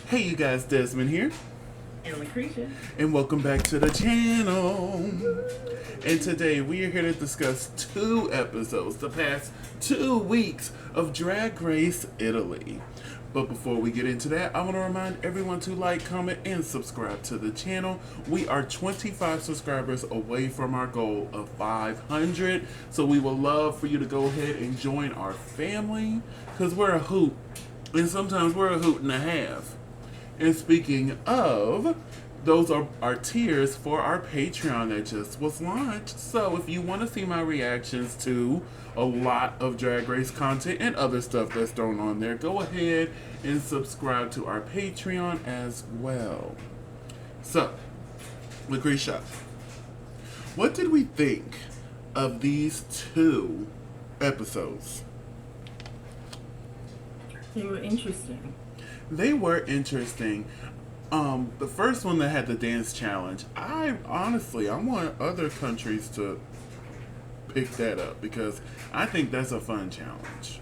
Hey you guys, Desmond here. And LaCresha. And welcome back to the channel. And today we are here to discuss two episodes, the past 2 weeks of Drag Race Italy. But before we get into that, I want to remind everyone to like, comment, and subscribe to the channel. We are 25 subscribers away from our goal of 500. So we would love for you to go ahead and join our family, because we're a hoot. And sometimes we're a hoot and a half. And speaking of, those are our tiers for our Patreon that just was launched. So if you want to see my reactions to a lot of Drag Race content and other stuff that's thrown on there, go ahead and subscribe to our Patreon as well. So, LaCresha, what did we think of these two episodes? They were interesting. They were interesting. The first one that had the dance challenge, I want other countries to pick that up because I think that's a fun challenge.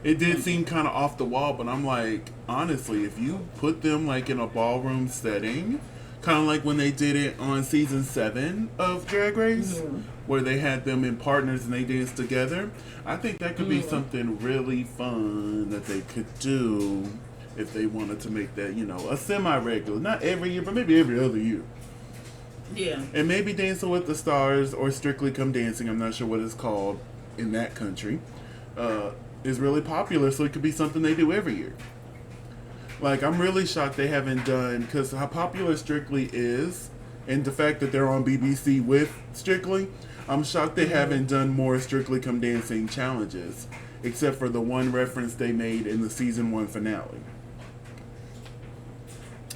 It did seem kind of off the wall, but I'm like, honestly, if you put them like in a ballroom setting, kind of like when they did it on season 7 of Drag Race, where they had them in partners and they danced together, I think that could be something really fun that they could do if they wanted to make that, a semi-regular. Not every year, but maybe every other year. Yeah. And maybe Dancing with the Stars or Strictly Come Dancing, I'm not sure what it's called in that country, is really popular, so it could be something they do every year. Like, I'm really shocked they haven't done, because how popular Strictly is, and the fact that they're on BBC with Strictly, I'm shocked they haven't done more Strictly Come Dancing challenges, except for the one reference they made in the season 1 finale.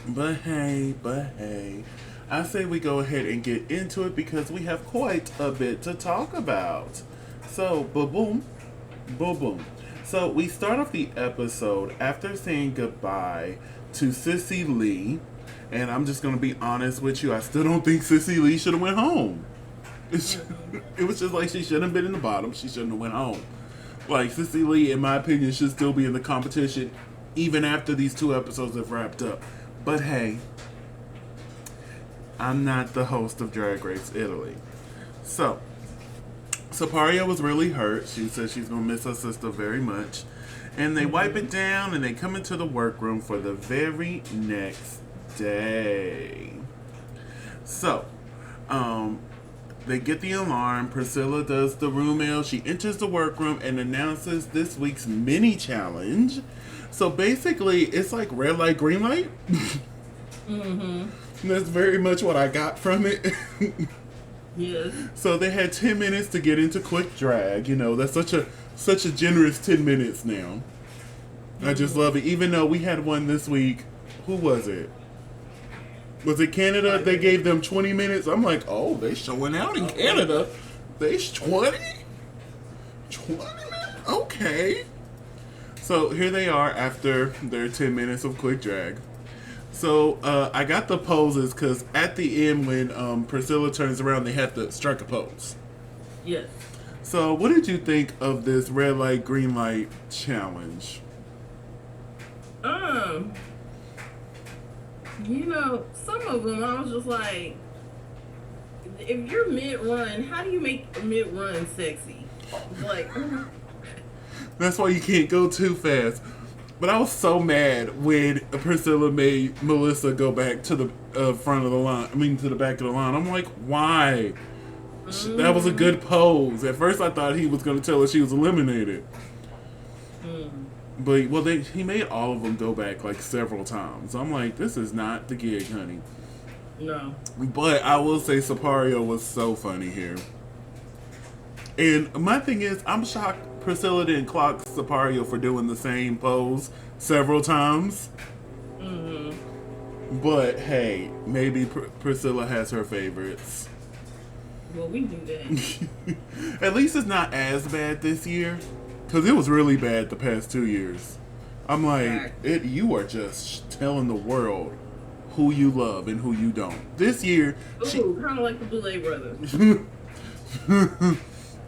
But hey, I say we go ahead and get into it because we have quite a bit to talk about. So, boom. So, we start off the episode after saying goodbye to Sissy Lee, and I'm just going to be honest with you, I still don't think Sissy Lee should have went home. It was just like she shouldn't have been in the bottom, she shouldn't have went home. Like, Sissy Lee, in my opinion, should still be in the competition even after these 2 episodes have wrapped up. But hey, I'm not the host of Drag Race Italy. So, Saparia was really hurt. She said she's going to miss her sister very much. And they wipe it down and they come into the workroom for the very next day. So, they get the alarm. Priscilla does the room ale. She enters the workroom and announces this week's mini challenge. So basically, it's like red light, green light. That's very much what I got from it. Yes. So they had 10 minutes to get into quick drag. That's such a generous 10 minutes now. I just love it. Even though we had one this week. Who was it? Was it Canada? They gave them 20 minutes. I'm like, oh, they showing out in Canada. They 20? 20 minutes? Okay. So here they are after their 10 minutes of quick drag. So I got the poses because at the end when Priscilla turns around, they have to strike a pose. Yes. So what did you think of this red light, green light challenge? Some of them I was just like, if you're mid-run, how do you make a mid-run sexy? Like, That's why you can't go too fast. But I was so mad when Priscilla made Melissa go back to the front of the line. To the back of the line. I'm like, why? That was a good pose. At first I thought he was going to tell her she was eliminated. But, he made all of them go back like several times. I'm like, this is not the gig, honey. No. But I will say Sapario was so funny here. And my thing is, I'm shocked Priscilla didn't clock Sapario for doing the same pose several times. But hey, maybe Priscilla has her favorites. Well, we knew that. At least it's not as bad this year. Because it was really bad the past 2 years. I'm like, you are just telling the world who you love and who you don't. This year... Ooh, kind of like the Boulay brothers.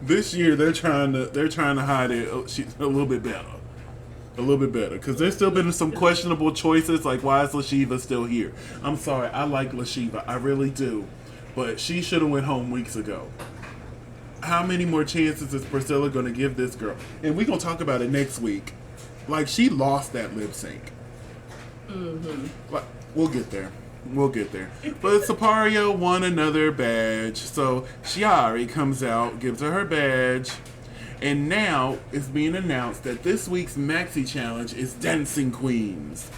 This year they're trying to hide it a little bit better. A little bit better. Because there's still been some questionable choices, like why is LaShiva still here? I'm sorry, I like LaShiva. I really do. But she should have went home weeks ago. How many more chances is Priscilla going to give this girl? And we're going to talk about it next week. Like, she lost that lip sync. Mm-hmm. But we'll get there. We'll get there. But Sapario won another badge. So Shiari comes out, gives her badge. And now it's being announced that this week's Maxi Challenge is Dancing Queens.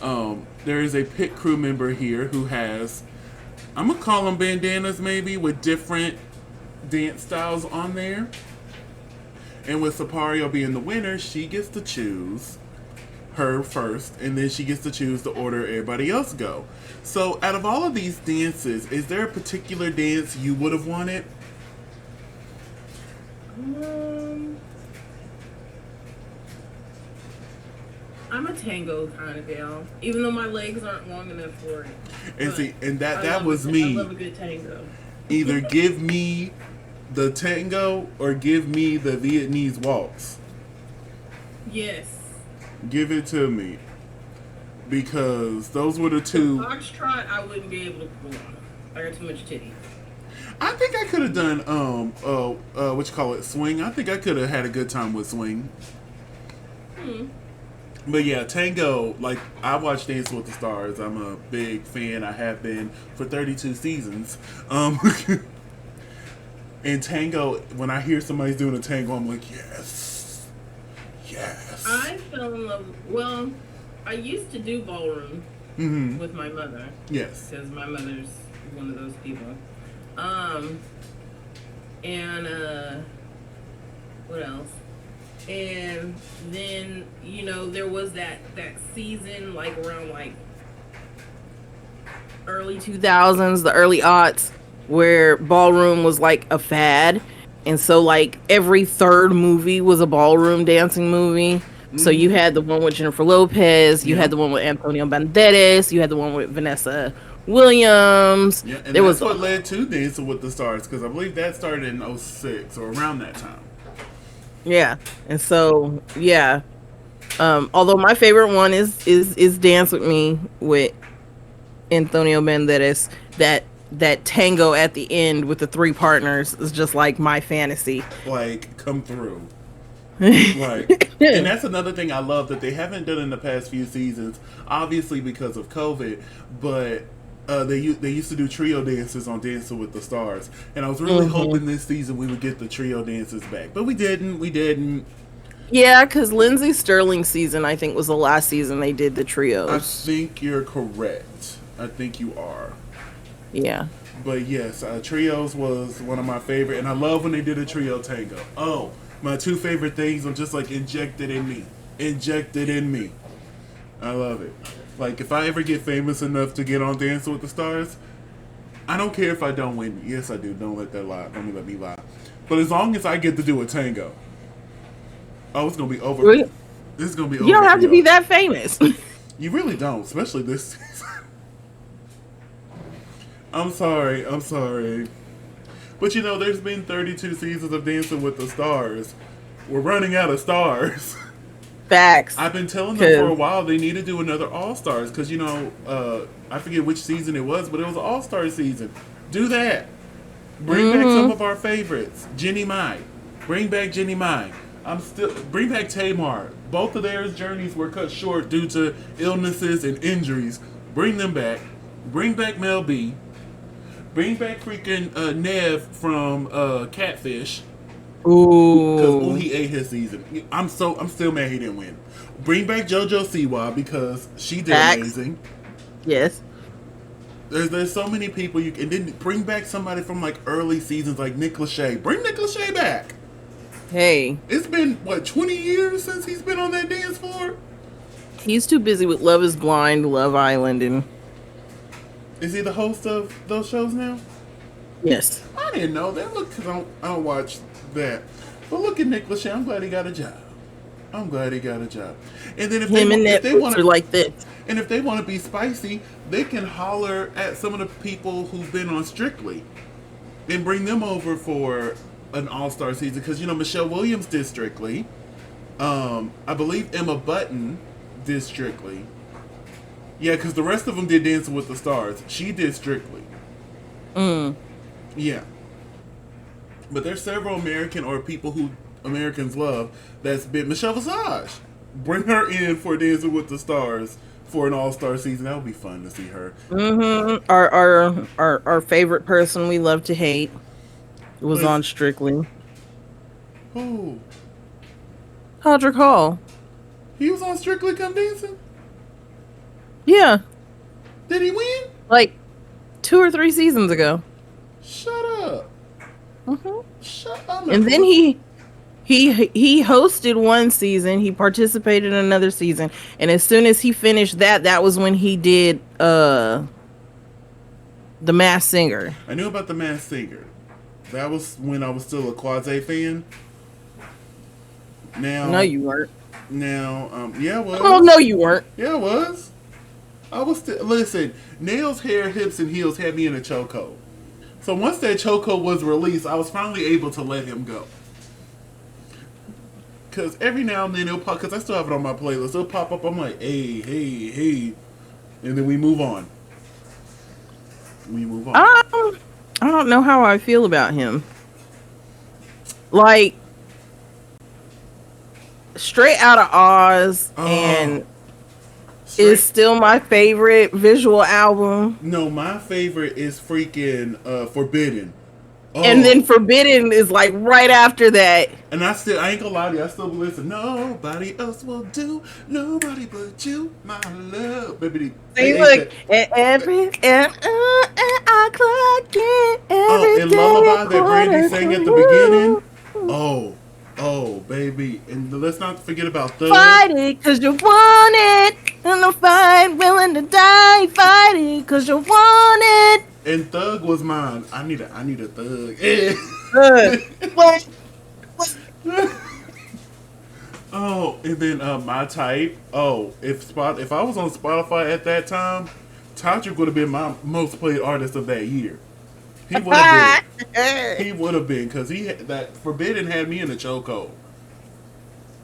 There is a pit crew member here who has, I'm going to call them bandanas maybe, with different dance styles on there. And with Sapario being the winner, she gets to choose her first, and then she gets to choose the order everybody else go. So out of all of these dances, is there a particular dance you would have wanted? I'm a tango kind of gal, even though my legs aren't long enough for it. And see, and that was me. I love a good tango. Either give me the tango or give me the Vietnamese waltz. Yes. Give it to me. Because those were the two. Foxtrot, I wouldn't be able to pull on. I got too much titties. I think I could have done what you call it, swing. I think I could have had a good time with swing. But yeah, tango, like, I watch Dance with the Stars. I'm a big fan. I have been for 32 seasons. And tango, when I hear somebody's doing a tango, I'm like, yes. Yes. I fell in love. Well, I used to do ballroom with my mother. Yes. Because my mother's one of those people. What else? And then, you know, there was that season, like, around, like, early 2000s, the early aughts, where ballroom was, like, a fad. And so, like, every third movie was a ballroom dancing movie. So you had the one with Jennifer Lopez, you had the one with Antonio Banderas, you had the one with Vanessa Williams. Yeah, and that's what led to Dancing with the Stars, because I believe that started in 06 or around that time. Yeah, and so yeah, although my favorite one is Dance with Me with Antonio Banderas. That tango at the end with the three partners is just like my fantasy. Like, come through. Like, and that's another thing I love that they haven't done in the past few seasons, obviously because of COVID, but they used to do trio dances on Dancing with the Stars, and I was really hoping this season we would get the trio dances back, but we didn't. Yeah, because Lindsay Sterling's season, I think, was the last season they did the trios. I think you're correct. I think you are. Yeah. But yes, trios was one of my favorite, and I love when they did a trio tango. Oh, my two favorite things are just like injected in me. Injected in me. I love it. Like, if I ever get famous enough to get on Dancing with the Stars, I don't care if I don't win. Yes, I do. Don't let that lie. Don't let me lie. But as long as I get to do a tango, oh, it's gonna be over. Really? This is gonna be over. You don't have to be that famous. You really don't, especially this season. I'm sorry. But you know, there's been 32 seasons of Dancing with the Stars. We're running out of stars. Facts. I've been telling them for a while they need to do another All-Stars because, you know, I forget which season it was, but it was an All-Star season. Do that. Bring back some of our favorites. Jenny Mai. Bring back Jenny Mai. Bring back Tamar. Both of their journeys were cut short due to illnesses and injuries. Bring them back. Bring back Mel B. Bring back freaking Nev from Catfish. Ooh. Because he ate his season. I'm still mad he didn't win. Bring back JoJo Siwa because she did amazing. Yes. There's so many people and then bring back somebody from like early seasons like Nick Lachey. Bring Nick Lachey back. Hey. It's been 20 years since he's been on that dance floor? He's too busy with Love is Blind, Love Island, and is he the host of those shows now? Yes. I didn't know that. Look, because I don't watch that. But look at Nick Lachey. I'm glad he got a job. And then if they want to like this, and if they want to be spicy, they can holler at some of the people who've been on Strictly and bring them over for an All-Star season. Because, you know, Michelle Williams did Strictly. I believe Emma Button did Strictly. Yeah, because the rest of them did Dancing with the Stars. She did Strictly. Mm. Yeah. But there's several American or people who Americans love that's been Michelle Visage. Bring her in for Dancing with the Stars for an all-star season. That would be fun to see her. Mm-hmm. Our favorite person we love to hate was Let's, on Strictly. oh, Hodrick Hall. he was on Strictly Come Dancing? Yeah, Did he win? like 2 or 3 seasons ago. Shut up. Hmm. Shut up. And then he hosted one season. He participated in another season, and as soon as he finished that, that was when he did the Masked Singer. I knew about the Masked Singer. That was when I was still a quasi fan. Now, No, you weren't. Yeah, I was. Oh no, you weren't. Yeah, I was. I was still. Listen, nails, hair, hips, and heels had me in a chokehold. So once that chokehold was released, I was finally able to let him go. Because every now and then it'll pop, because I still have it on my playlist, it'll pop up, I'm like, hey, hey, hey. And then we move on. We move on. I don't know how I feel about him. Like, Straight Outta Oz and is still my favorite visual album. No, my favorite is freaking Forbidden. Oh. And then Forbidden is like right after that. And I ain't gonna lie to you, I still listen. Nobody else will do, nobody but you, my love. Baby, See, look, every clock in, every and day Lullaby a that Brandy quarter sang at the to beginning. Oh, baby. And let's not forget about Thug. fight it, cause you want it. In the fight, willing to die. Fight it, cause you want it. And Thug was mine. I need a Thug. What? Oh, and then My Type. Oh, if I was on Spotify at that time, Todrick would have been my most played artist of that year. He would have been. He would have been, because that Forbidden had me in a chokehold.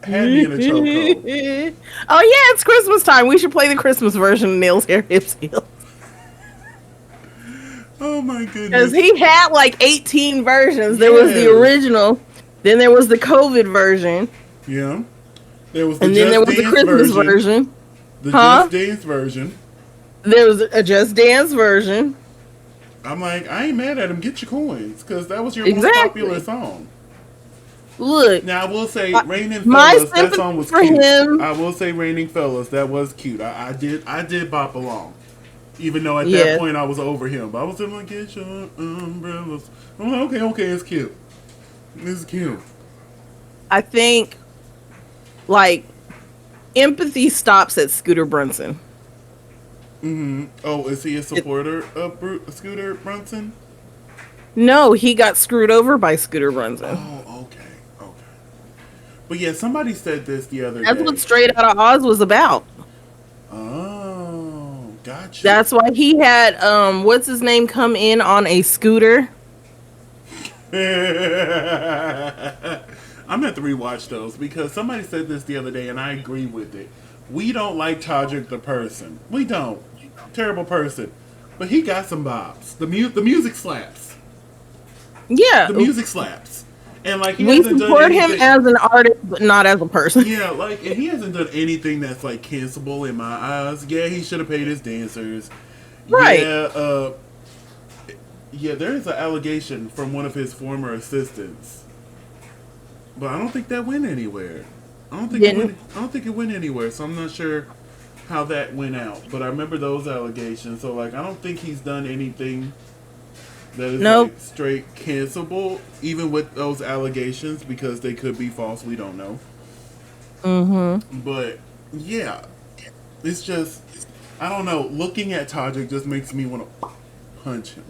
Had me in a chokehold. Oh yeah, it's Christmas time. We should play the Christmas version of Nails, Hair, Hips, Heels. Oh my goodness. Because he had like 18 versions. There was the original, then there was the COVID version. Yeah. There was the and then there was the Christmas version. The Just Dance version. There was a Just Dance version. I'm like, I ain't mad at him. Get your coins, because that was your most popular song. Look. Now, I will say, Raining Fellas, that song was cute. Him. I will say, Raining Fellas, that was cute. I did bop along. Even though at that point I was over him. But I was like, get your umbrellas. I'm like, okay, it's cute. This is cute. I think, like, empathy stops at Scooter Brunson. Mm-hmm. Oh, is he a supporter of Scooter Brunson? No, he got screwed over by Scooter Brunson. Oh, okay. But yeah, somebody said this the other day. That's what Straight Outta Oz was about. Oh, gotcha. That's why he had, what's his name, come in on a scooter. I'm gonna have to rewatch those, because somebody said this the other day and I agree with it. We don't like Todrick the person. We don't. Terrible person. But he got some bobs. The music slaps. Yeah. The music slaps. And like, we support him as an artist, but not as a person. Yeah, like, and he hasn't done anything that's like cancelable in my eyes. Yeah, he should have paid his dancers. Right. Yeah, there is an allegation from one of his former assistants. But I don't think that went anywhere. I don't think it went anywhere, so I'm not sure how that went out. But I remember those allegations. So like, I don't think he's done anything that is like straight cancelable, even with those allegations, because they could be false. We don't know. Mm-hmm. But yeah, it's just, I don't know. Looking at Todrick just makes me want to punch him.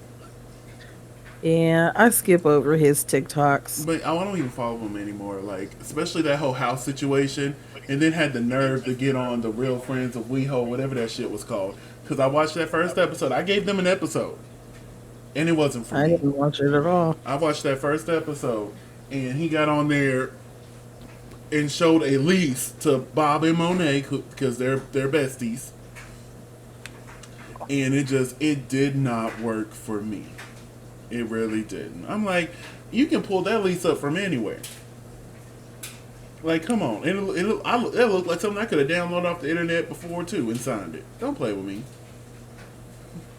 Yeah, I skip over his TikToks. But I don't even follow him anymore. Like, especially that whole house situation. And then had the nerve to get on the Real Friends of WeHo, whatever that shit was called. Because I watched that first episode. I gave them an episode. And it wasn't for me. I didn't watch it at all. I watched that first episode. And he got on there and showed a lease to Bob and Monet because they're besties, and it did not work for me. It really didn't. I'm like, you can pull that lease up from anywhere. Like, come on. It looked like something I could have downloaded off the internet before, too, and signed it. Don't play with me.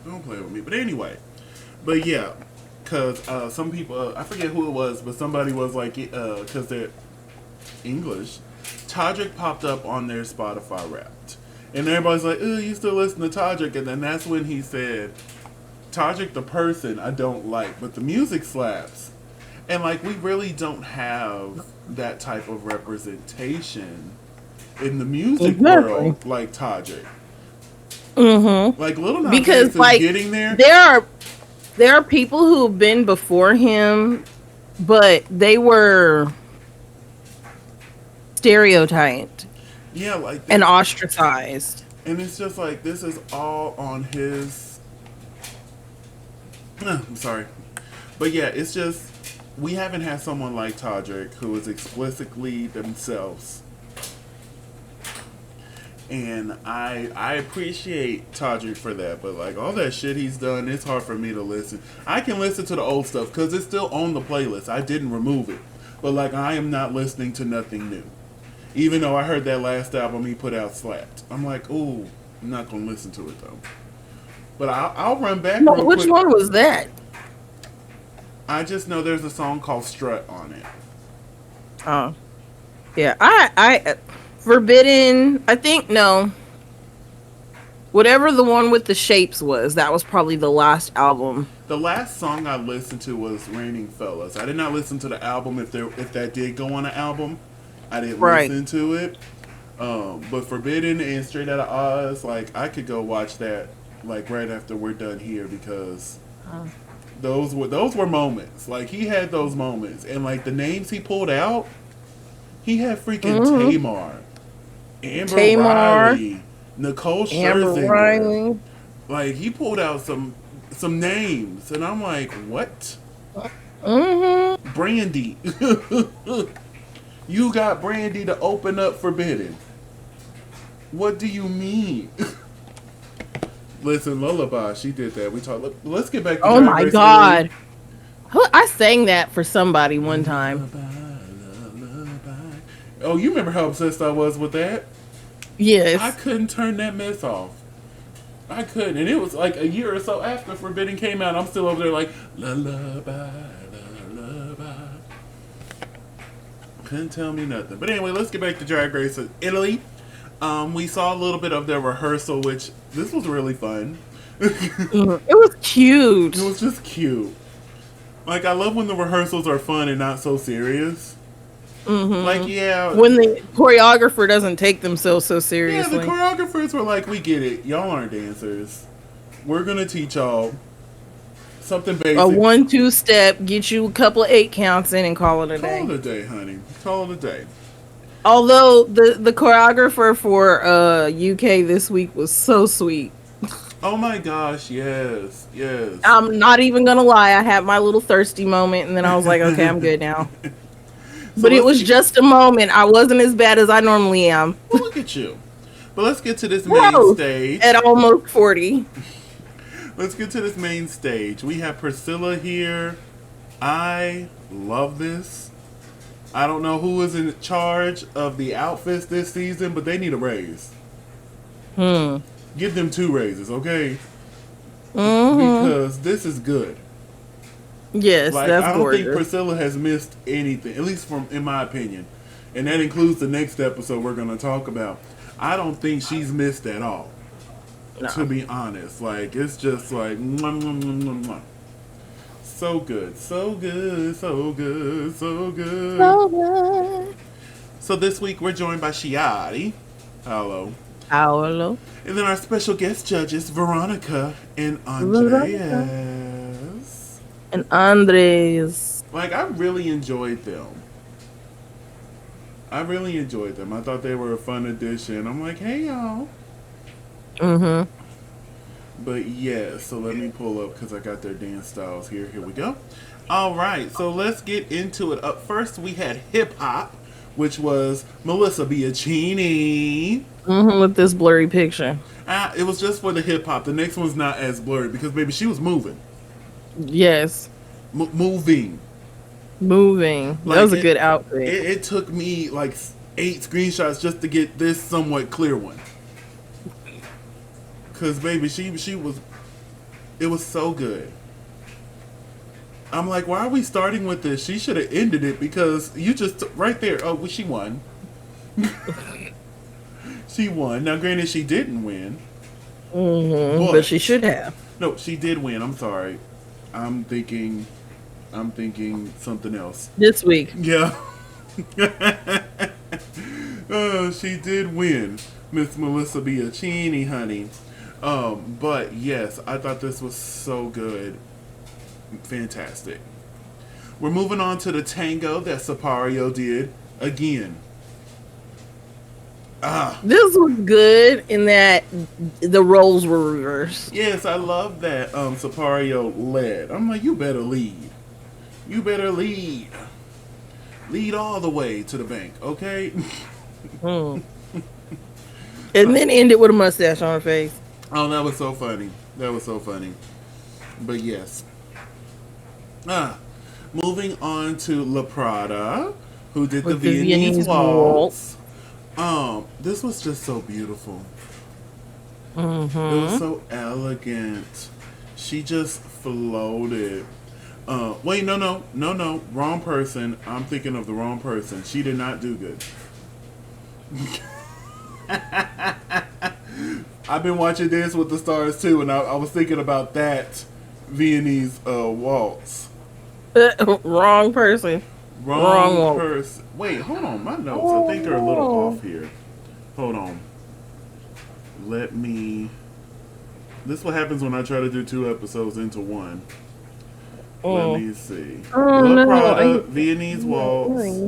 Don't play with me. But anyway. But, yeah. Because some people, I forget who it was, but somebody was like, because they're English, Todrick popped up on their Spotify Wrapped. And everybody's like, oh, you still listen to Todrick? And then that's when he said, Todrick the person I don't like, but the music slaps. And, like, we really don't have that type of representation in the music world like Todrick. Mm-hmm. Like, Lil Nas because X is like getting there. There are people who've been before him, but they were stereotyped. Yeah, like and ostracized. And it's just like, this is all on his. I'm sorry, but yeah, it's just we haven't had someone like Todrick who is explicitly themselves. And I appreciate Todrick for that, but like all that shit he's done, it's hard for me to listen. I can listen to the old stuff because it's still on the playlist. I didn't remove it, but like I am not listening to nothing new. Even though I heard that last album he put out slapped, I'm like, ooh, I'm not gonna listen to it though. But I'll run back. No, which one was that? I just know there's a song called "Strut" on it. Oh, yeah. I Forbidden. I think no. Whatever the one with the shapes was, that was probably the last album. The last song I listened to was "Raining Fellas." I did not listen to the album. If that did go on an album, I didn't listen to it. But Forbidden and Straight Outta Oz, like I could go watch that like right after we're done here because those were moments. Like he had those moments, and like the names he pulled out, he had freaking Tamar, Amber Riley, Nicole Scherzinger. Like he pulled out some names, and I'm like, what? Brandy. You got Brandy to open up Forbidden. What do you mean? Listen, Lullaby, she did that. We talked. Let's get back to Oh my God. I sang that for somebody one time. Lullaby. Oh, you remember how obsessed I was with that? Yes. I couldn't turn that mess off. I couldn't. And it was like a year or so after Forbidden came out. I'm still over there like, lullaby, lullaby. Couldn't tell me nothing. But anyway, let's get back to Drag Race Italy. We saw a little bit of their rehearsal, which this was really fun. It was cute. It was just cute. Like, I love when the rehearsals are fun and not so serious. Like, yeah. When the choreographer doesn't take themselves so seriously. Yeah, the choreographers were like, we get it. Y'all aren't dancers. We're going to teach y'all something basic. A 1-2 step, get you a couple of 8 counts in and call it a day. Call it a day, honey. Call it a day. Although the choreographer for UK this week was so sweet. Oh my gosh, yes. I'm not even gonna lie, I had my little thirsty moment and then I was like, okay, I'm good now. But it was just a moment. I wasn't as bad as I normally am. Well, look at you. But let's get to this main stage. At almost 40. Let's get to this main stage. We have Priscilla here. I love this. I don't know who is in charge of the outfits this season, but they need a raise. Give them 2 raises, okay? Because this is good. Yes, like, that's I don't gorgeous. think Priscilla has missed anything, at least in my opinion. And that includes the next episode we're going to talk about. I don't think she's missed at all. No. To be honest. Like, it's just like, mwah, mwah, mwah, mwah, mwah. So good, so good, so good, so good. So good. So this week we're joined by Shiari. Hello. Hello. And then our special guest judges, Veronica and Andreas. And Andres. Like, I really enjoyed them. I thought they were a fun addition. I'm like, hey, y'all. But yeah, so let me pull up because I got their dance styles here. Here we go. All right, so let's get into it. Up first, we had hip hop which was Melissa Bianchini. With this blurry picture. It was just for the hip hop. The next one's not as blurry because baby, she was moving, Yes. moving. Moving. That Like was a good outfit. it took me like 8 screenshots just to get this somewhat clear one. Cause baby, she was. It was so good. I'm like, why are we starting with this? She should have ended it because you just right there. Oh, well, she won. She won. Now, granted, she didn't win. But she should have. No, she did win. I'm sorry. I'm thinking something else. This week. Yeah. She did win, Miss Melissa Bianchini, honey. But yes, I thought this was so good. Fantastic. We're moving on to the tango that Sapario did again. This was good in that the roles were reversed. Yes, I love that Sapario led. I'm like, you better lead. You better lead. Lead all the way to the bank, okay? And then end it with a mustache on her face. Oh, that was so funny. That was so funny. But yes. Moving on to La Prada, who did the Viennese waltz. This was just so beautiful. It was so elegant. She just floated. Wait, no, wrong person. I'm thinking of the wrong person. She did not do good. I've been watching Dance with the Stars too, and I was thinking about that Viennese waltz. Wrong person. Wrong person. Wait, hold on. My notes, I think they're a little off here. Hold on. Let me. This is what happens when I try to do 2 episodes into one. Let me see. La Prada, Viennese waltz.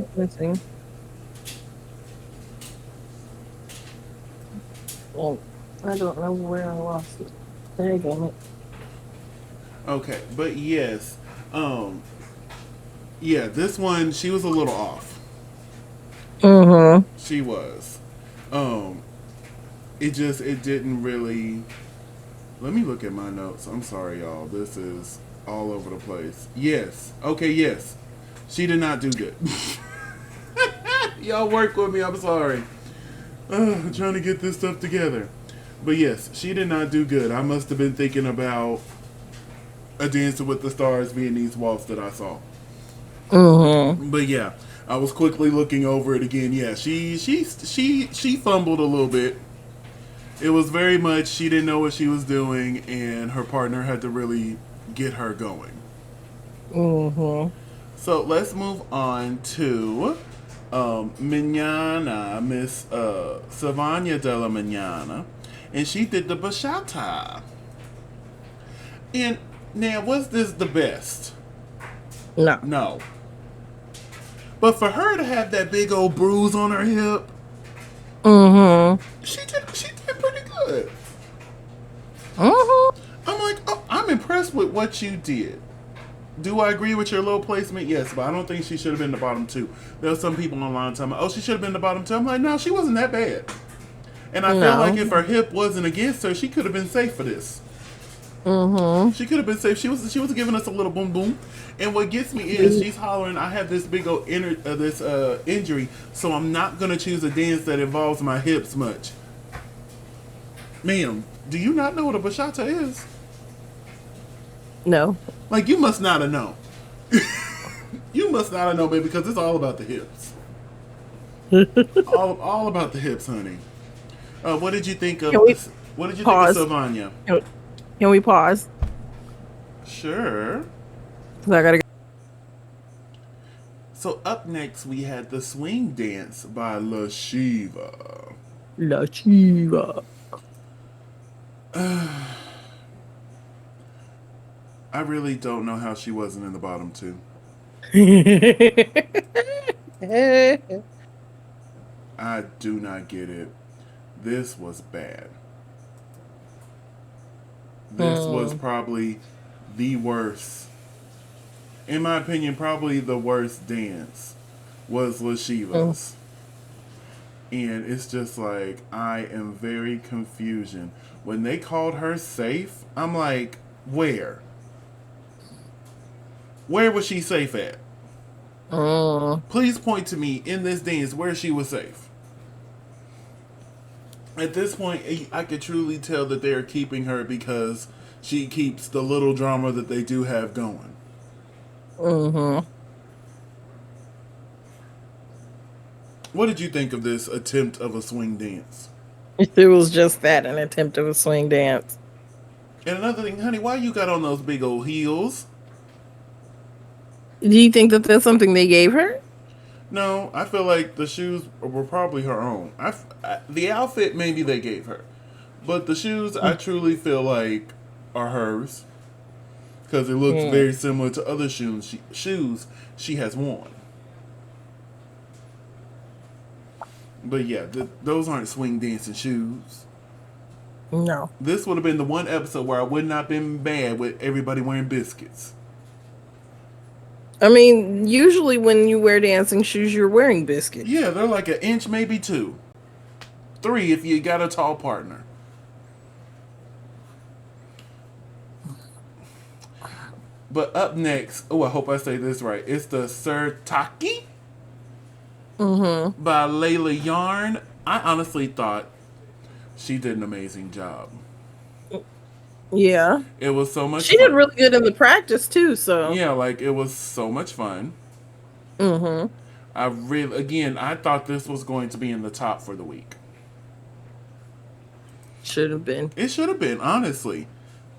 Well, I don't know where I lost it. There you go. Okay, but yes. Yeah, this one, she was a little off. She was. It didn't really. Let me look at my notes. I'm sorry, y'all. This is all over the place. Yes. Okay, yes. She did not do good. Y'all work with me. I'm sorry. I'm trying to get this stuff together. But yes, she did not do good. I must have been thinking about a Dancing with the Stars Viennese waltz that I saw. But yeah, I was quickly looking over it again. Yeah, she fumbled a little bit. It was very much she didn't know what she was doing, and her partner had to really get her going. So let's move on to Manana, Miss Savanya della Manana, and she did the bachata. And now, was this the best? No. No. But for her to have that big old bruise on her hip, she did pretty good. I'm like, oh, I'm impressed with what you did. Do I agree with your low placement? Yes, but I don't think she should have been the bottom 2. There were some people online telling me, oh, she should have been the bottom 2. I'm like, no, she wasn't that bad. And I felt like if her hip wasn't against her, she could have been safe for this. She could have been safe. She was giving us a little boom boom. And what gets me is she's hollering, I have this big old injury, so I'm not gonna choose a dance that involves my hips much. Ma'am, do you not know what a bachata is? No. Like, you must not have known. You must not have known, baby, because it's all about the hips. all about the hips, honey. What did you think of this? What did you think of Savanya? Can we pause? Sure. I gotta go. So up next we had the swing dance by LaCresha. LaCresha. I really don't know how she wasn't in the bottom 2. I do not get it. This was bad. This was probably the worst. In my opinion, probably the worst dance was LaCresha's. And it's just like, I am very confusion. When they called her safe, I'm like, where? Where was she safe at? Mm. Please point to me in this dance where she was safe. At this point, I could truly tell that they are keeping her because she keeps the little drama that they do have going. Mm-hmm. What did you think of this attempt of a swing dance? It was just that, an attempt of a swing dance. And another thing, honey, why you got on those big old heels? Do you think that that's something they gave her? No, I feel like the shoes were probably her own. The outfit maybe they gave her, but the shoes I truly feel like are hers because it looks Mm. very similar to other shoes she has worn. But yeah, those aren't swing dancing shoes. No. This would have been the one episode where I would not have been mad with everybody wearing biscuits. I mean, usually when you wear dancing shoes, you're wearing biscuits. Yeah, they're like an inch, maybe two. 3 if you got a tall partner. But up next, oh, I hope I say this right. It's the Sirtaki Mm-hmm. by Layla Yarn. I honestly thought she did an amazing job. Yeah. It was so much She fun. did really good in the practice too, so. Yeah, like it was so much fun. Mm-hmm. I thought this was going to be in the top for the week. Should have been. It should have been, honestly.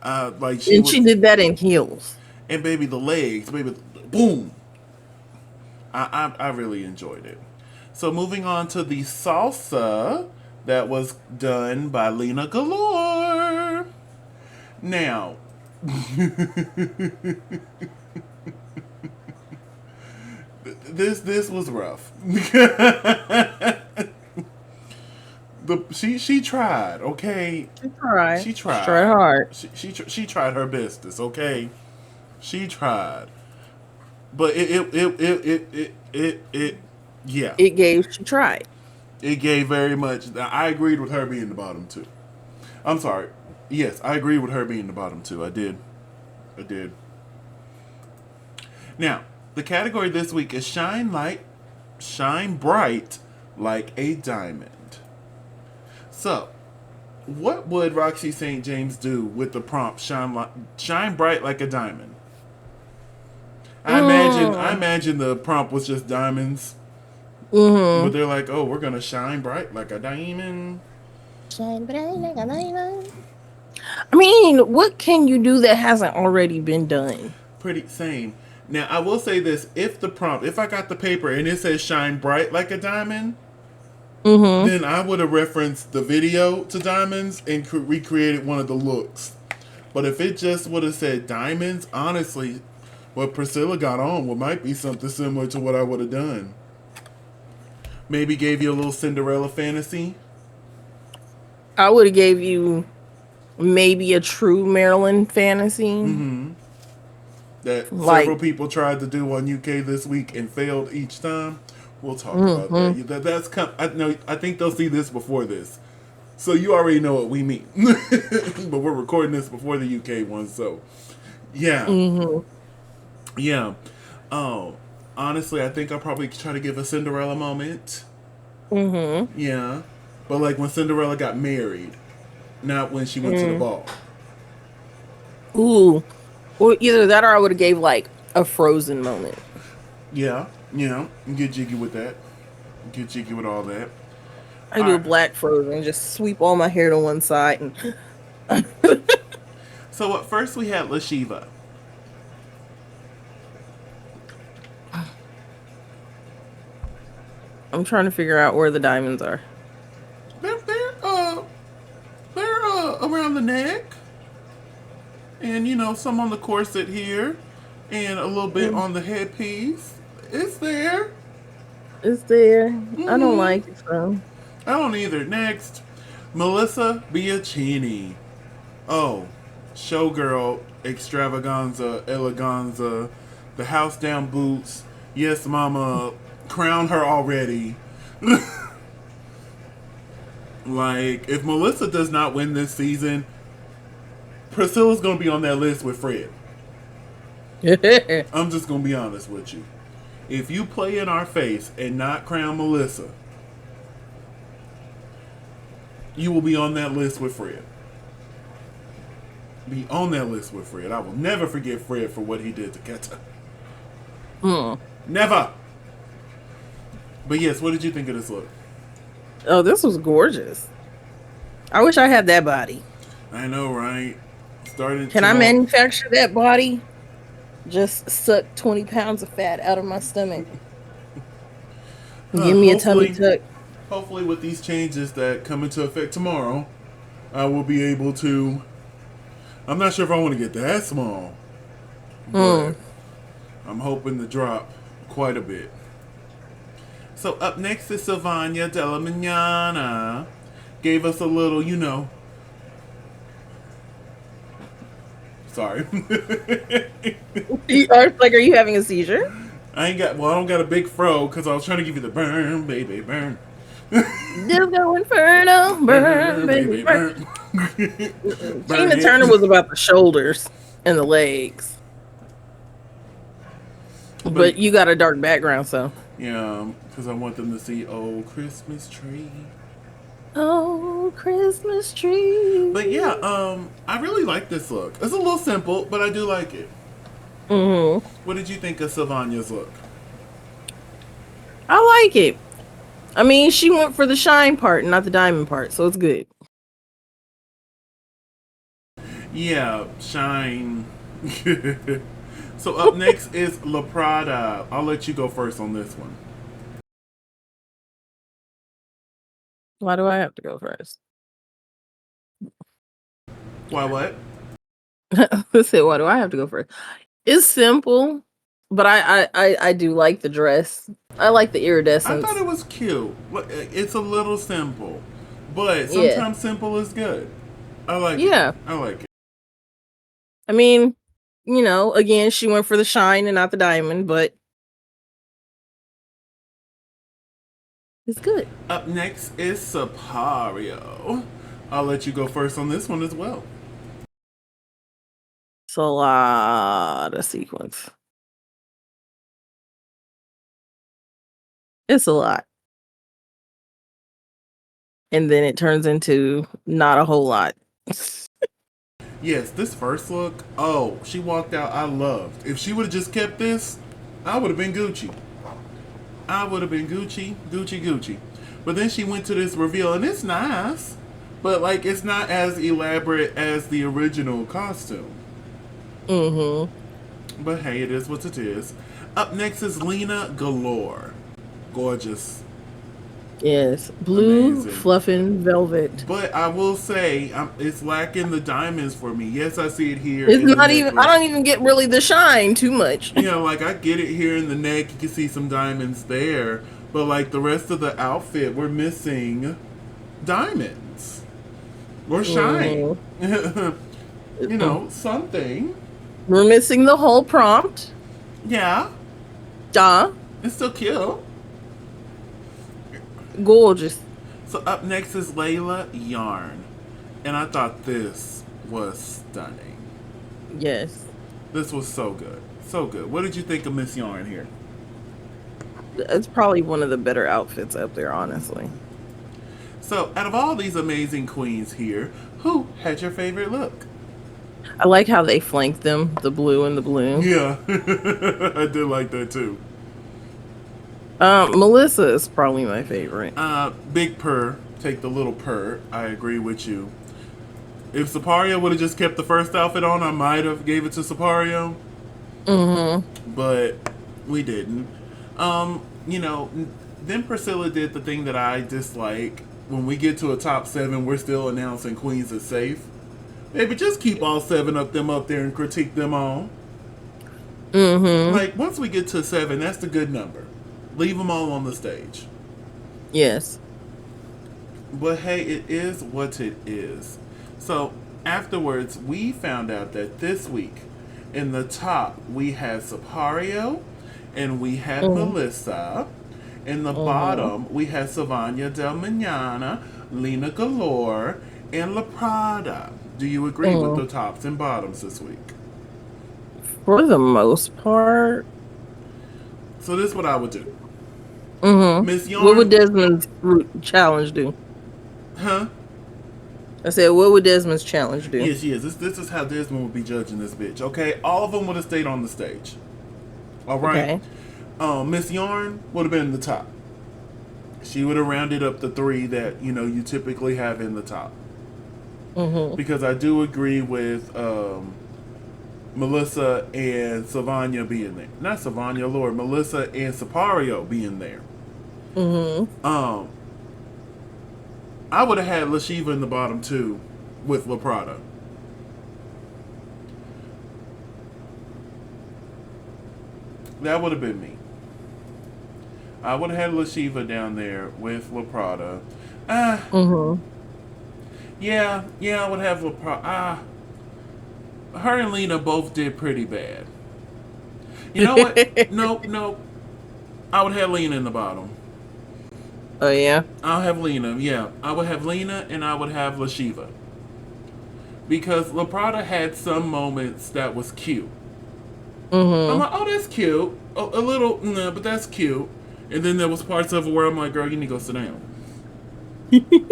Like And she did that in heels. and baby the legs, baby, boom. I really enjoyed it. So moving on to the salsa that was done by Lena Galore. Now, this was rough. She tried, okay. She tried. She tried. She tried hard. She tried her bestest, okay. She tried, but it yeah. She tried. It gave very much. I agreed with her being the bottom two. I'm sorry. Yes, I agreed with her being the bottom two. I did. Now, the category this week is shine bright like a diamond. So, what would Roxy St. James do with the prompt shine bright like a diamond? I imagine the prompt was just diamonds. Mm-hmm. But they're like, oh, we're gonna shine bright like a diamond. Shine bright like a diamond. I mean, what can you do that hasn't already been done? Pretty same. Now, I will say this: if I got the paper and it says "shine bright like a diamond," Mm-hmm. then I would have referenced the video to diamonds and recreated one of the looks. But if it just would have said diamonds, honestly, what Priscilla got on might be something similar to what I would have done. Maybe gave you a little Cinderella fantasy. I would have gave you maybe a true Maryland fantasy. Mm-hmm. That several people tried to do on UK this week and failed each time. We'll talk about that. I think they'll see this before this, so you already know what we mean. But we're recording this before the UK one, so yeah, yeah. Oh, honestly, I think I'll probably try to give a Cinderella moment. Mm-hmm. Yeah, but like when Cinderella got married, not when she went to the ball. Ooh. Well, either that or I would have gave like a Frozen moment. Yeah. Get jiggy with that. Get jiggy with all that. I do a black Frozen, just sweep all my hair to one side and So at first we had LaShiva. I'm trying to figure out where the diamonds are. They're around the neck, and some on the corset here, and a little bit on the headpiece. It's there. It's there. I don't like it, so. I don't either. Next, Melissa Bianchini. Oh, showgirl extravaganza, eleganza, the house down boots. Yes, mama, crown her already. Like, if Melissa does not win this season, Priscilla's gonna be on that list with Fred. I'm just gonna be honest with you. If you play in our face and not crown Melissa, you will be on that list with Fred. Be on that list with Fred. I will never forget Fred for what he did to Keta. Never. But yes, what did you think of this look? Oh, this was gorgeous. I wish I had that body. I know, right? Can I manufacture that body? Just suck 20 pounds of fat out of my stomach. Give me a tummy tuck. Hopefully, with these changes that come into effect tomorrow, I will be able to. I'm not sure if I want to get that small, but I'm hoping to drop quite a bit. So up next is Sylvania Della Manana. Gave us a little, Sorry. Are you having a seizure? I don't got a big fro because I was trying to give you the burn, baby, burn. Disco Inferno, burn, baby, burn. Tina Turner was about the shoulders and the legs. But you got a dark background, so. Yeah, because I want them to see, oh, Christmas tree. Oh, Christmas tree. But yeah, I really like this look. It's a little simple, but I do like it. What did you think of Sylvania's look? I like it. I mean, she went for the shine part, not the diamond part, so it's good. Yeah, shine. So up next is La Prada. I'll let you go first on this one. Why do I have to go first? Why what? Let's say, why do I have to go first? It's simple, but I do like the dress. I like the iridescence. I thought it was cute. It's a little simple, but sometimes simple is good. I like it. I like it. I mean, again, she went for the shine and not the diamond, but it's good. Up next is Sapario. I'll let you go first on this one as well. It's a lot of sequence. It's a lot. And then it turns into not a whole lot. Yes, this first look, she walked out, I loved. If she would have just kept this, I would have been Gucci. Gucci. But then she went to this reveal, and it's nice, but like it's not as elaborate as the original costume. But hey, it is what it is. Up next is Lena Galore. Gorgeous. Yes, blue, amazing. fluffing velvet. But I will say, it's lacking the diamonds for me. Yes, I see it here. It's not even. I don't even get really the shine too much. Like I get it here in the neck. You can see some diamonds there, but like the rest of the outfit, we're missing diamonds or shine. Something. We're missing the whole prompt. Yeah. Duh. It's still cute. Gorgeous. So up next is Layla Yarn. And I thought this was stunning. Yes. This was so good. So good. What did you think of Miss Yarn here? It's probably one of the better outfits up there, honestly. So out of all these amazing queens here, who had your favorite look? I like how they flanked them, the blue and the blue. Yeah. I did like that too. Melissa is probably my favorite. Big purr. Take the little purr. I agree with you. If Sapario would have just kept the first outfit on, I might have gave it to Sapario. But we didn't. Then Priscilla did the thing that I dislike. When we get to a top 7, we're still announcing queens is safe. Baby, just keep all 7 of them up there and critique them all. Like, once we get to 7, that's the good number. Leave them all on the stage. Yes. But hey, it is what it is. So, afterwards, we found out that this week, in the top, we had Sapario, and we had Melissa. In the bottom, we had Sylvania Del Manana, Lena Galore, and La Prada. Do you agree with the Mm. tops and bottoms this week? For the most part. So this is what I would do. Miss What would Yarn, Desmond's challenge do? huh? I said, what would Desmond's challenge do? Yes, yes. This is how Desmond would be judging this bitch. Okay, all of them would have stayed on the stage. All right. Okay. Miss Yarn would have been in the top. She would have rounded up the three that you typically have in the top. Because I do agree with Melissa and Savannah being there. Not Savannah, Lord, Melissa and Sapario being there. I would have had LaShiva in the bottom too with La Prada. That would have been me. I would have had LaShiva down there with La Prada. Yeah, I would have La Prada. Her and Lena both did pretty bad. You know what? Nope. I would have Lena in the bottom. Oh, yeah? I'll have Lena, yeah. I would have Lena and I would have LaShiva. Because La Prada had some moments that was cute. I'm like, oh, that's cute. A little, nah, but that's cute. And then there was parts of it where I'm like, girl, you need to go sit down.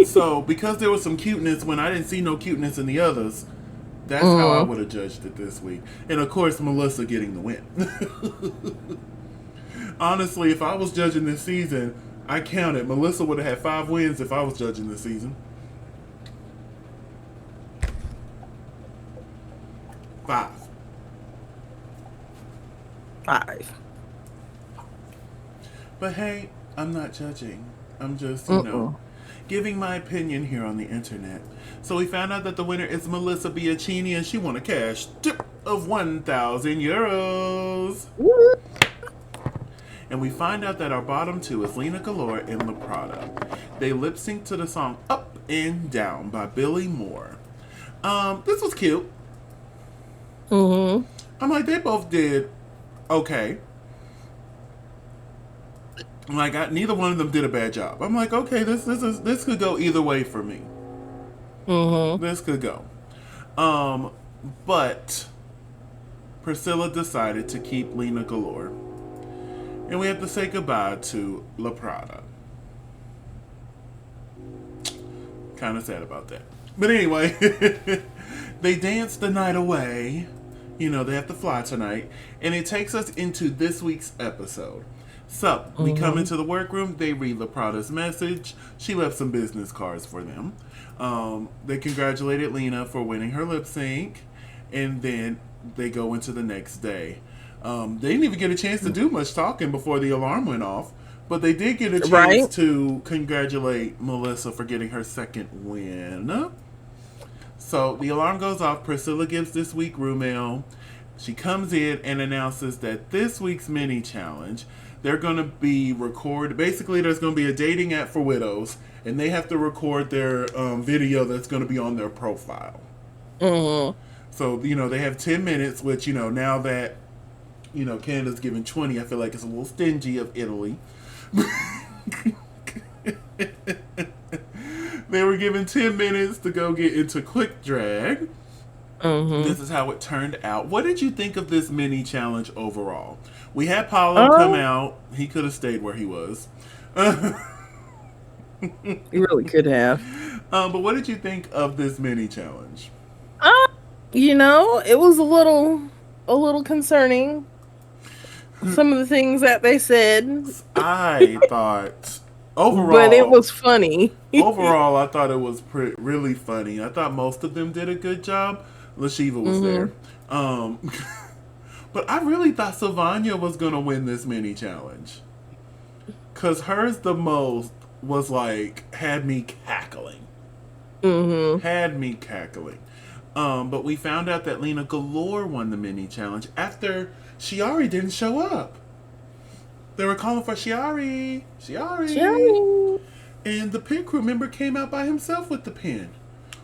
So, because there was some cuteness when I didn't see no cuteness in the others, that's how I would have judged it this week. And of course, Melissa getting the win. Honestly, if I was judging this season, I counted. Melissa would have had 5 wins if I was judging this season. 5. 5. But hey, I'm not judging. I'm just, giving my opinion here on the internet. So we found out that the winner is Melissa Bianchini, and she won a cash tip of 1,000 euros. And we find out that our bottom two is Lena Galore and La Prada. They lip sync to the song Up and Down by Billy Moore. This was cute. I'm like, they both did okay. Like, neither one of them did a bad job. I'm like, okay, this could go either way for me. This could go. But Priscilla decided to keep Lena Galore. And we have to say goodbye to La Prada. Kind of sad about that. But anyway, they dance the night away. They have to fly tonight. And it takes us into this week's episode. So, we come into the workroom. They read La Prada's message. She left some business cards for them. They congratulated Lena for winning her lip sync. And then they go into the next day. They didn't even get a chance to do much talking before the alarm went off. But they did get a chance to congratulate Melissa for getting her second win. So the alarm goes off. Priscilla gives this week room mail. She comes in and announces that this week's mini challenge, they're going to be basically there's going to be a dating app for widows. And they have to record their video that's going to be on their profile. So, they have 10 minutes, which, now that Canada's given 20. I feel like it's a little stingy of Italy. They were given 10 minutes to go get into quick drag. This is how it turned out. What did you think of this mini challenge overall? We had Paulo come out. He could have stayed where he was. He really could have. But what did you think of this mini challenge? It was a little concerning. Some of the things that they said. I thought overall, but it was funny. Overall, I thought it was really funny. I thought most of them did a good job. LaShiva was there. But I really thought Savannah was going to win this mini challenge. Because hers the most was had me cackling. Had me cackling. But we found out that Lena Galore won the mini challenge after Shiari didn't show up. They were calling for Shiari. And the pin crew member came out by himself with the pin.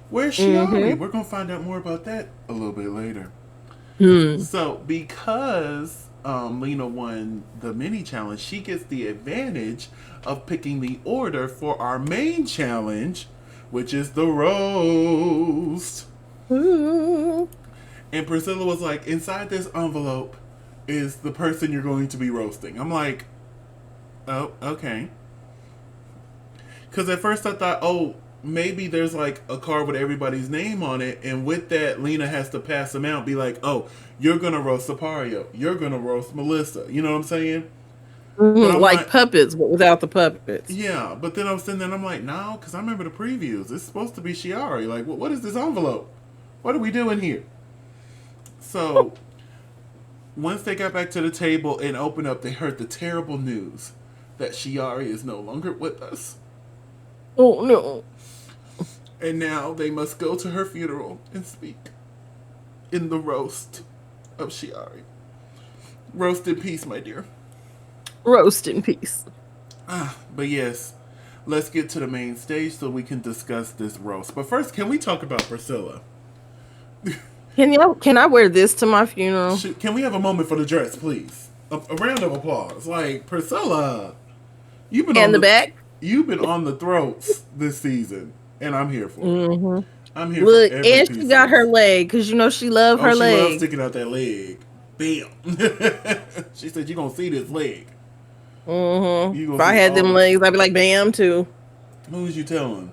Where's Shiari? We're going to find out more about that a little bit later. So, because Lena won the mini challenge, she gets the advantage of picking the order for our main challenge, which is the roast. Ooh. And Priscilla was like, inside this envelope is the person you're going to be roasting. I'm like, oh, okay. Because at first I thought, oh, maybe there's like a card with everybody's name on it, and with that, Lena has to pass them out, be like, oh, you're gonna roast Sapario, you're gonna roast Melissa. You know what I'm saying? But I'm Like like, puppets, but without the puppets. yeah. But then I was sitting there, and I'm like, no, because I remember the previews. It's supposed to be Shiari. Like, what is this envelope? What are we doing here? So once they got back to the table and opened up, they heard the terrible news that Shiari is no longer with us. Oh no. And now they must go to her funeral and speak in the roast of Shiari. Roast in peace, my dear. Roast in peace. But yes, let's get to the main stage so we can discuss this roast. But first, can we talk about Priscilla? Can I wear this to my funeral? Can we have a moment for the dress, please? A round of applause. Like, Priscilla, you've been And on the back? You've been on the throats this season, and I'm here for it. Mm-hmm. I'm here Look, for every and piece she of got her this. leg because you know she loved her She leg. loves sticking out that leg. Bam. She said, "You're gonna see this leg." Mm-hmm. If I had them legs, I'd be like, bam, too. Who's you telling?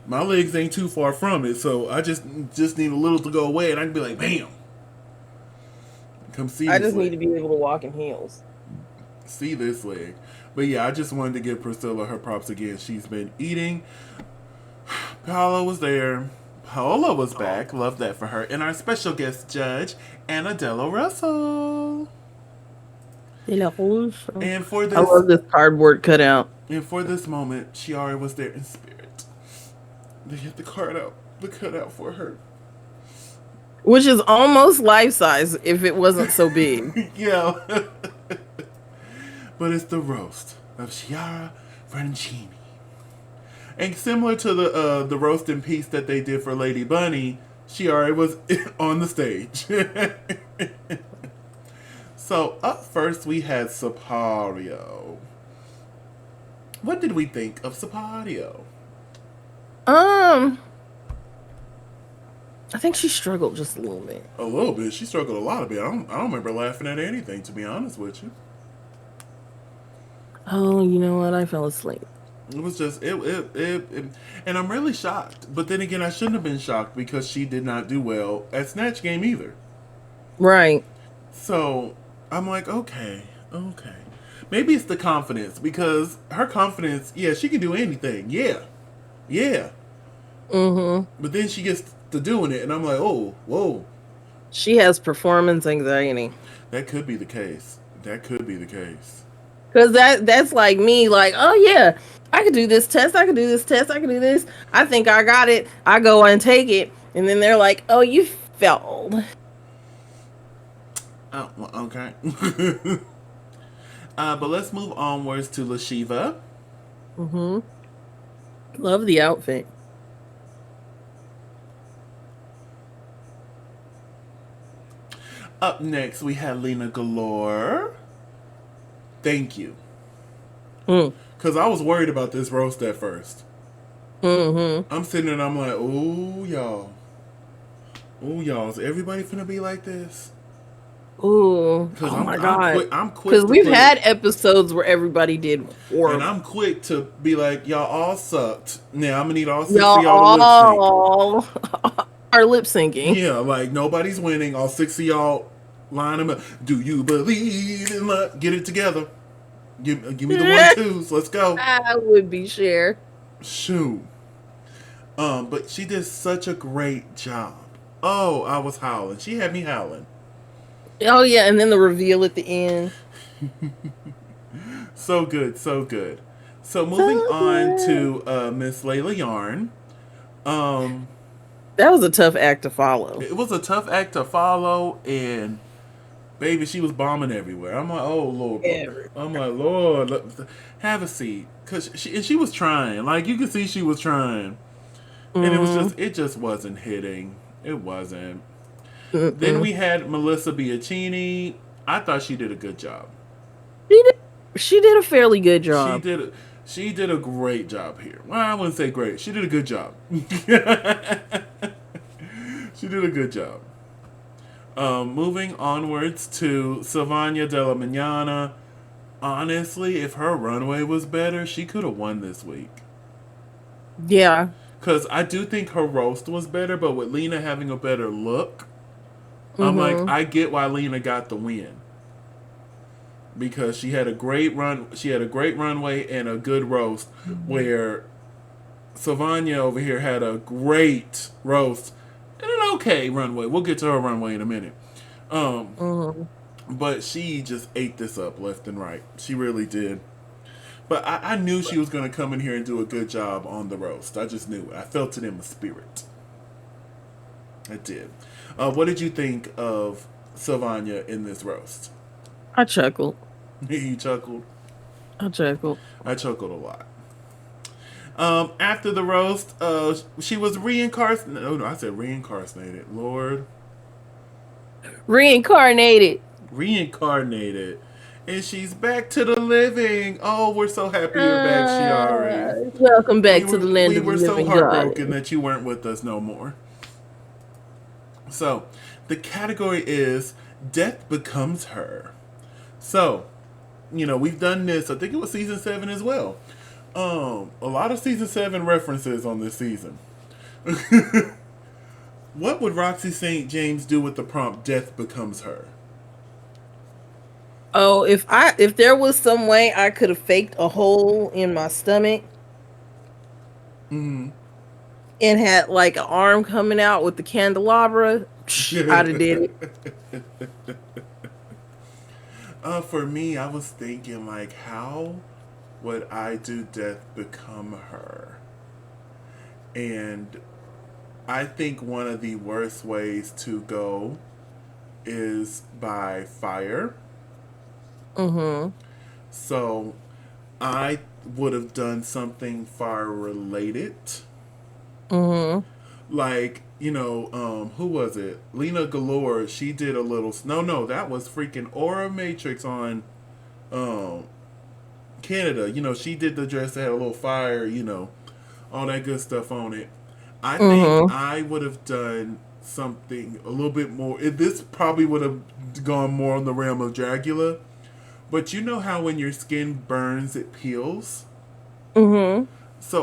My legs ain't too far from it, so I just need a little to go away, and I can be like, bam. Come see. I this just leg. need to be able to walk in heels. See this leg. But yeah, I just wanted to give Priscilla her props again. She's been eating. Paola was there. Paola was back. Love that for her. And our special guest judge, Anna Della Russell. And for this, I love this cardboard cutout. And for this moment, Shiari was there in spirit. They had the card out, the cutout for her. Which is almost life size if it wasn't so big. Yeah. But it's the roast of Chiara Francini. And similar to the roast in peace that they did for Lady Bunny, Shiari was on the stage. So up first we had Sapario. What did we think of Sapario? I think she struggled just a little bit. A little bit. She struggled a lot of bit. I don't remember laughing at anything, to be honest with you. Oh, you know what? I fell asleep. It was just and I'm really shocked. But then again, I shouldn't have been shocked because she did not do well at Snatch Game either. Right. So I'm like, okay. Maybe it's the confidence, because her confidence, yeah, she can do anything. Yeah. Mm-hmm. But then she gets to doing it, and I'm like, oh, whoa. She has performance anxiety. That could be the case. Because that's like me, like, oh yeah, I could do this test, I could do this. I think I got it. I go and take it. And then they're like, oh, you failed. Oh, well, okay. But let's move onwards to LaShiva. Mm-hmm. Love the outfit. Up next, we have Lena Galore. Thank you. Because I was worried about this roast at first. Mm-hmm. I'm sitting there and I'm like, ooh, y'all. Is everybody finna be like this? Ooh. Oh my God. I'm quick. Because we've had episodes where everybody did horrible. And I'm quick to be like, y'all all sucked. Now I'm gonna need all six of y'all to lip sync. Are lip syncing. Yeah, like nobody's winning. All six of y'all line them up. Do you believe in love? Get it together. Give me the 1-2s. Let's go. I would be Cher. Shoot. But she did such a great job. Oh, I was howling. She had me howling. Oh yeah, and then the reveal at the end. So good. So moving on to Miss Layla Yarn. That was a tough act to follow. It was a tough act to follow, and baby, she was bombing everywhere. I'm like, oh Lord. I'm like, Lord, have a seat, cause she was trying. Like you could see she was trying, and it just wasn't hitting. It wasn't. Then we had Melissa Bianchini. I thought she did a good job. She did a fairly good job. She did. She did a great job here. Well, I wouldn't say great. She did a good job. She did a good job. Moving onwards to Sylvania de la Mañana. Honestly, if her runway was better, she could have won this week. Yeah. Because I do think her roast was better, but with Lena having a better look, I'm like, I get why Lena got the win. Because she had a great runway and a good roast, where Sylvania over here had a great roast and an okay runway. We'll get to her runway in a minute. But she just ate this up left and right. She really did. But I knew she was going to come in here and do a good job on the roast. I just knew it. I felt it in my spirit. I did. What did you think of Sylvania in this roast? I chuckled. You chuckled? I chuckled. I chuckled a lot. After the roast, she was reincarnated. Oh, no, I said reincarnated. Lord. Reincarnated. Reincarnated. And she's back to the living. Oh, we're so happy you're back, Shiari. Welcome back to the land we of were the so living heartbroken God. that you weren't with us no more. So, the category is Death Becomes Her. So, we've done this. I think it was season 7 as well. A lot of season 7 references on this season. What would Roxy St. James do with the prompt Death Becomes Her? Oh, if there was some way I could have faked a hole in my stomach and had like an arm coming out with the candelabra, I'd have did it. For me, I was thinking like, how would I do Death Become Her? And I think one of the worst ways to go is by fire. So I would have done something fire related. Like, who was it? Lena Galore, she did a little... No, that was freaking Aura Matrix on Canada. She did the dress that had a little fire, all that good stuff on it. I think I would have done something a little bit more... This probably would have gone more on the realm of Dracula. But you know how when your skin burns, it peels? So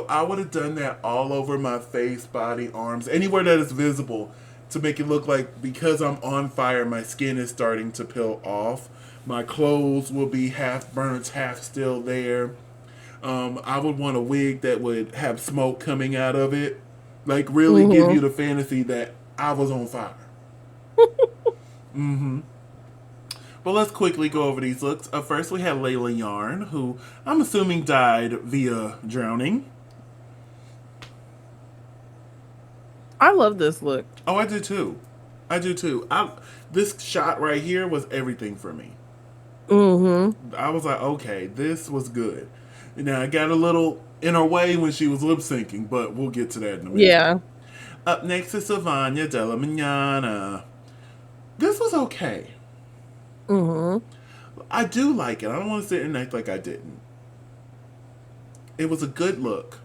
I would have done that all over my face, body, arms, anywhere that is visible, to make it look like because I'm on fire, my skin is starting to peel off. My clothes will be half burnt, half still there. I would want a wig that would have smoke coming out of it. Like really give you the fantasy that I was on fire. But let's quickly go over these looks. First, we had Layla Yarn, who I'm assuming died via drowning. I love this look. Oh, I do too. This shot right here was everything for me. I was like, okay, this was good. Now, I got a little in her way when she was lip syncing, but we'll get to that in a minute. Yeah. Up next is Sylvania de la Mañana. This was okay. I do like it. I don't want to sit and act like I didn't. It was a good look.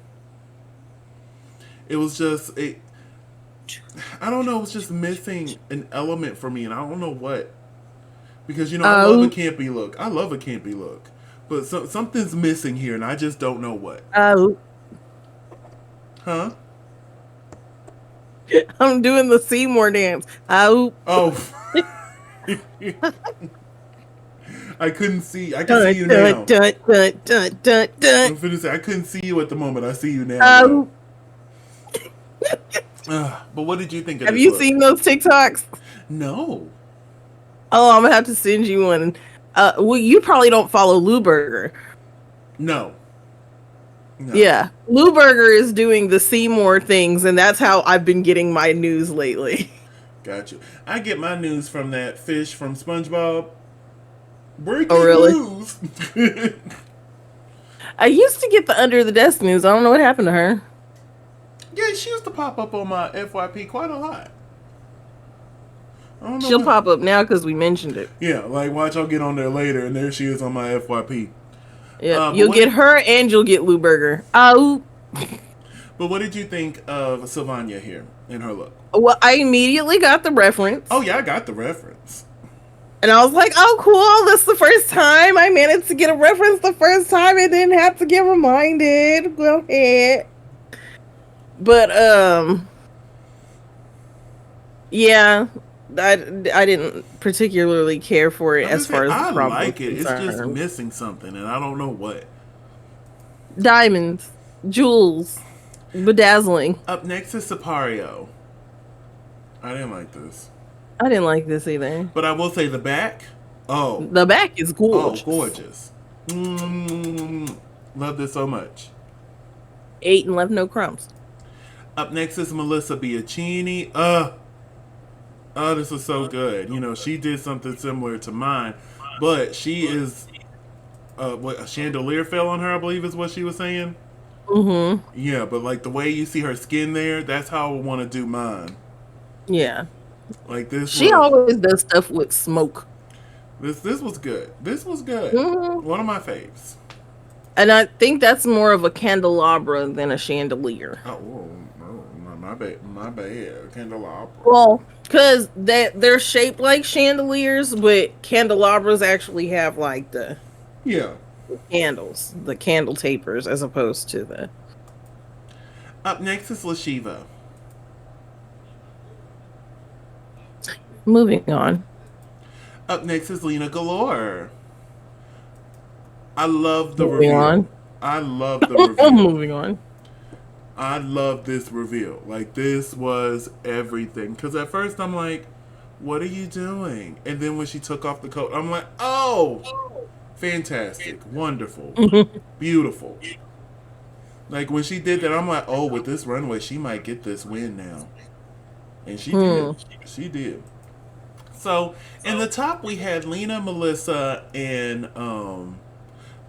It was just I don't know. It was just missing an element for me, and I don't know what. Because I love a campy look. I love a campy look, but something's missing here, and I just don't know what. Huh? I'm doing the Seymour dance. Oh. I couldn't see. I can see you now. I'm finna say I couldn't see you at the moment. I see you now. But what did you think of this? Have you seen those TikToks? No. Oh, I'm gonna have to send you one. Well, you probably don't follow Lou Burger. No. Yeah, Lou Burger is doing the Seymour things, and that's how I've been getting my news lately. Got you. I get my news from that fish from SpongeBob. Breaking news. I used to get the Under the Desk news. I don't know what happened to her. Yeah, she used to pop up on my FYP quite a lot. She'll pop up now because we mentioned it. Yeah, like watch, I'll get on there later, and there she is on my FYP. Yeah, But you'll get her and you'll get Lou Berger. Oh, but what did you think of Sylvania here in her look? well, I immediately got the reference. Oh yeah, I got the reference. And I was like, oh, cool. This is the first time I managed to get a reference the first time and didn't have to get reminded. Go ahead. But, yeah, I didn't particularly care for it as far as the I problem like it. was It's just concerned. missing something, and I don't know what. Diamonds, jewels, bedazzling. Up next is Sipario. I didn't like this, I didn't like this either. but I will say the back. Oh, The back is gorgeous. gorgeous. Love this so much. Ate and left no crumbs. Up next is Melissa Bianchini. This is so good. You know, she did something similar to mine, but she is. What, a chandelier fell on her, I believe is what she was saying. Mm-hmm. Yeah, but like the way you see her skin there, that's how I want to do mine. Yeah. Like this. She always does stuff with smoke. This was good. This was good. Mm-hmm. One of my faves. And I think that's more of a candelabra than a chandelier. Oh, my bad. My bad. Candelabra. Well, because they're shaped like chandeliers, but candelabras actually have like the Yeah. candles, the candle tapers, as opposed to the. Up next is LaShiva. Moving on. Up next is Lena Galore. I love the Moving reveal. on. I love the reveal. Moving on. I love this reveal. Like, this was everything. Because at first I'm like, what are you doing? And then when she took off the coat, I'm like, oh, fantastic, wonderful, beautiful. Like, when she did that, I'm like, oh, with this runway, she might get this win now. And she did. She did. So, in the top, we had Lena, Melissa, and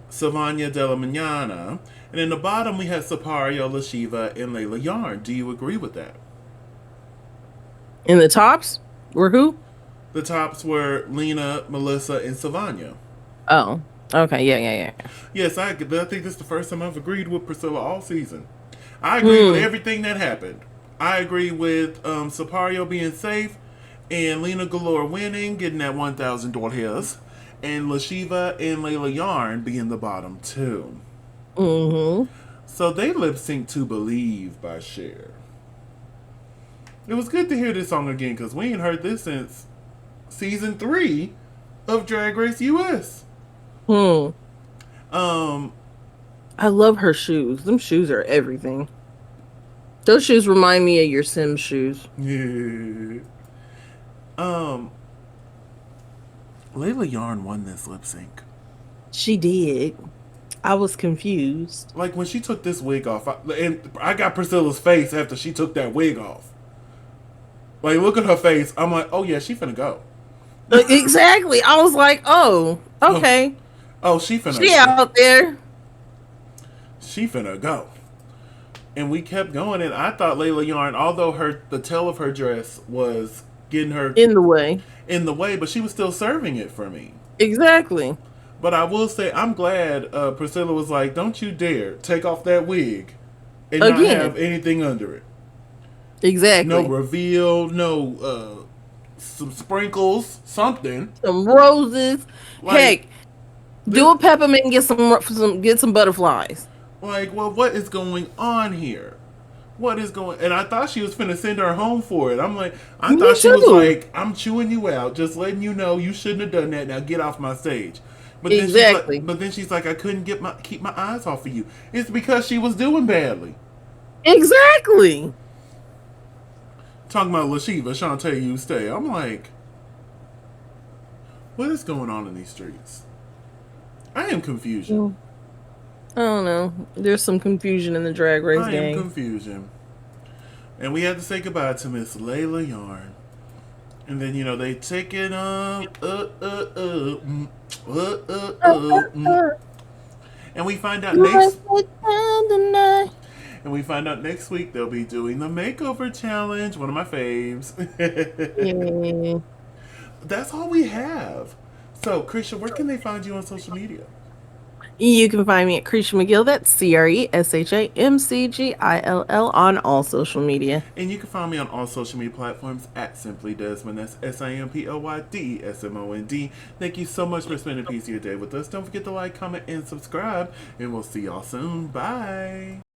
Sylvania Della Manana. And in the bottom, we had Sipario, LaShiva, and Layla Yarn. Do you agree with that? In the tops were who? The tops were Lena, Melissa, and Sylvania. Oh, okay, yeah. Yes, I think this is the first time I've agreed with Priscilla all season. I agree with everything that happened. I agree with Sipario being safe, and Lena Galore winning, getting that $1,000, and LaShiva and Layla Yarn being the bottom two. Mm-hmm. So they lip sync to Believe by Cher. It was good to hear this song again because we ain't heard this since season 3 of Drag Race US. I love her shoes. Them shoes are everything. Those shoes remind me of your Sims shoes. Yeah. Layla Yarn won this lip sync. She did. I was confused. Like when she took this wig off, and I got Priscilla's face after she took that wig off. Like, look at her face. I'm like, oh yeah, she finna go. Exactly. I was like, oh, okay. Oh, she finna She out there. She finna go. And we kept going, and I thought Layla Yarn, although the tail of her dress was getting her In the way. but she was still serving it for me. Exactly. But I will say, I'm glad Priscilla was like, don't you dare take off that wig and not have anything under it. Exactly. No reveal, no some sprinkles, something. Some roses. Like, heck, do a peppermint and get some butterflies. Like, well, what is going on here? What is going? And I thought she was finna send her home for it. I'm like, I thought she was like, I'm chewing you out, just letting you know you shouldn't have done that. Now get off my stage. But then she's like, I couldn't keep my eyes off of you. It's because she was doing badly. Exactly. Talking about LaShiva, Shantae, you stay. I'm like, what is going on in these streets? I am confusion. I don't know. There's some confusion in the Drag Race gang. I am confusion. And we had to say goodbye to Miss Layla Yarn. And then, they take it up, and we find out next week they'll be doing the makeover challenge, one of my faves. That's all we have. So, Krisha, where can they find you on social media? You can find me at Cresha McGill. That's CRESHAMCGILL on all social media. And you can find me on all social media platforms at Simply Desmond. That's SIMPLYDSMOND. Thank you so much for spending a piece of your day with us. Don't forget to like, comment, and subscribe. And we'll see y'all soon. Bye.